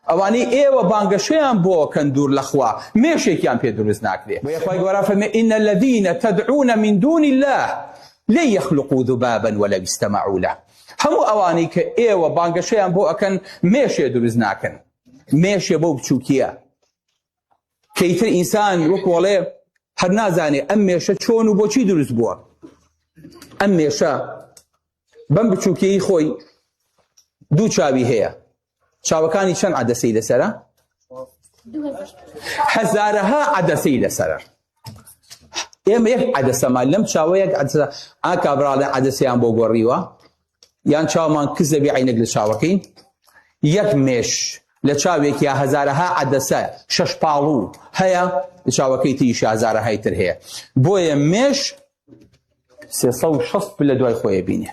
ئەوانەی ئێوە بانگەشەیان بۆکەن دوور لەخوا مێشێکیان پێ دروست ناکرێ. بۆیە خۆی گەورە فەرمێ ئین الذین تدعون من دون الله لن يخلقوا ذبابا ولو استمعوا له. هەموو ئەوانەی کە ئێوە بانگەشەیان بۆ ئەکەن مێشێ دروست ناکەن. مێشێ بەو بچووکیە کەیتر ئینسان وەک وەڵێ هەر نازانێ ئەم مێشە چۆن و بۆچی دروست بووە. ئەم مێشە بەم بچووکیی خۆی دوو چاوی هەیە. چاوەکانی چەند عەدەسەی لەسەرە؟ هەزارەها عەدەسەی لەسەرە. ئێمە یەک عەدەسەمان لەم چاوە یەک عەدەسە ئا کابراڵێ عەدەسەیان بۆ گۆڕیوە یان چاومان کز دەبێ عینەک لە چاوەکەین. یەک مێش لە چاوێکی هەزارەها عەدەسە شەش پاڵوو هەیە لە چاوەکەی تریشی هەزارەهای تر هەیە. بۆیە مێش 360 لە دوای خۆیە بینێ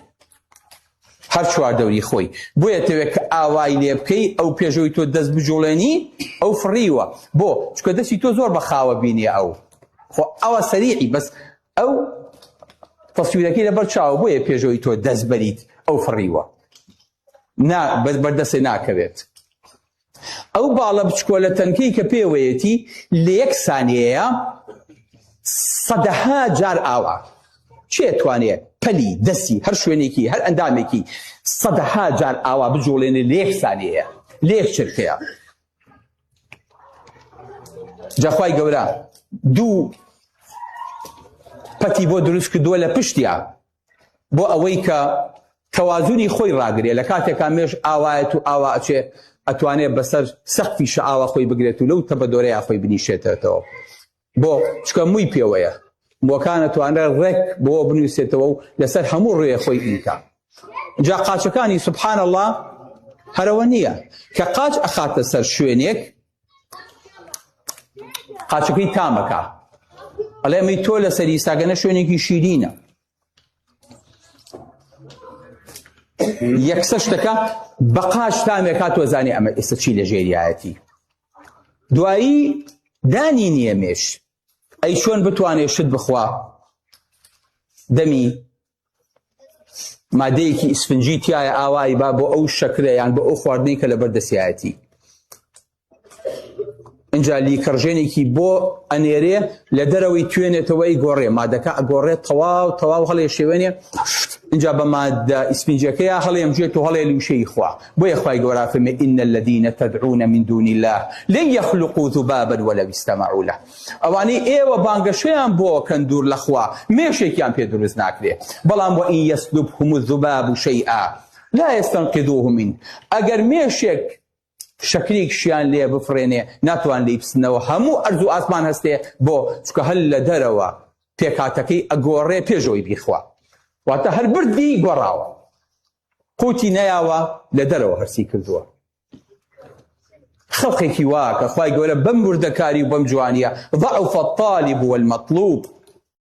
هەر چوار دەوری خۆی. بۆیە تەوێت کە ئاوای لێ بکەی ئەو پێشەوەی تۆ دەست بجوڵێنی ئەو فڕیوە بۆ چکە دەستی تۆ زۆر بەخاوە بینی ئەو خۆ ئەوە سەریعی بەس ئەو تەسویرەکەی لەبەر چاوە بۆیە پێشەوەی تۆ دەست بەریت ئەو فڕیوە بەردەستێ ناکەوێت. ئەو باڵە بچکۆ لە تەنکەی کە پێوەیەتی لە یەک سانیەیە سەدەها جار ئاوا چێ توانێت پەلی دەستی هەر شوێنێکی هەر ئەندامێکی سەدەها جار ئاوا بجوڵێنێ لە یەک سانیەیە لە یەک چرکەیە. جاخوای گەورە دوو پەتی بۆ دروست کردووە لە پشتیا بۆ ئەوەی کە تەوازونی خۆی ڕاگرێ لە کاتێکا مێش ئاوایەت و ئاوا ئەچێ ئەتوانێت بەسەر سەقفیشە ئاوا خۆی بگرێت و لەو تەبەدۆرەیە خۆی بنیشێتەوە بۆ چکە مووی پێوەیە مۆکانە توانێت ڕێک بۆ بنووسێتەوە و لەسەر هەموو ڕێ خۆی ئینکا. جا قاچەکانی سبحان الله هەرەوە نییە کە قاچ ئەخاتە سەر شوێنێک قاچەکەی تامەکە ئەڵێمەی تۆ لە سەری ئیساگەنە شوێنێکی شیرینە یەکسە شتەکە بە قاچ تامێکا تۆزانی ئەمە ئێستا چی لە ژێریایەتی. دوایی دانی نییە مێش ئەی چۆن بتوانێت شت بخوا دەمی مادەیەکی ئیسفنجی تایە ئاوایی با بۆ ئەو شەکرەیان بۆ ئەو خواردنەی کە لەبەر دەستیایەتی. اینجا لیکەڕژێنێکی بۆ ئەنێرێ لە دەرەوەی توێنێتەوەی گۆڕێ مادەکە ئەگۆڕێت تەواو هەڵێ شێوێنێ اینجا بە مادە ئیسفنجەکەیە هەڵێم جێت و هەڵێ لوشەی خوا. بۆیە خوای گەورە فەرمێ ئین الذین تدعون من دون الله لن يخلقوا ذبابا ولو استمعوا له. ئەوانەی ئێوە بانگەشەیان بۆکەن دوور لەخوا مێشێکیان پێ دروست ناکرێ بەڵام وئین یسلبهم الذباب شیئا لا يستنقذوه منه. ئەگەر مێشێک شەکرێکیان لێ بفرێنێ ناتوان لێی بچنەوە هەموو ئەرز و ئاسمان هەستێ بۆ چکە هەر لە دەرەوە پێکاتەکەی ئەگۆڕێ پێشەوەی بیخوا واتە هەر بردی گۆڕاوە قوتی نەیاوە لە دەرەوە هەرسی کردووە. خەڵقێکی واکە خوای گەورە بەم وردەکاری و بەم جوانیە ضعف الطالب والمطلوب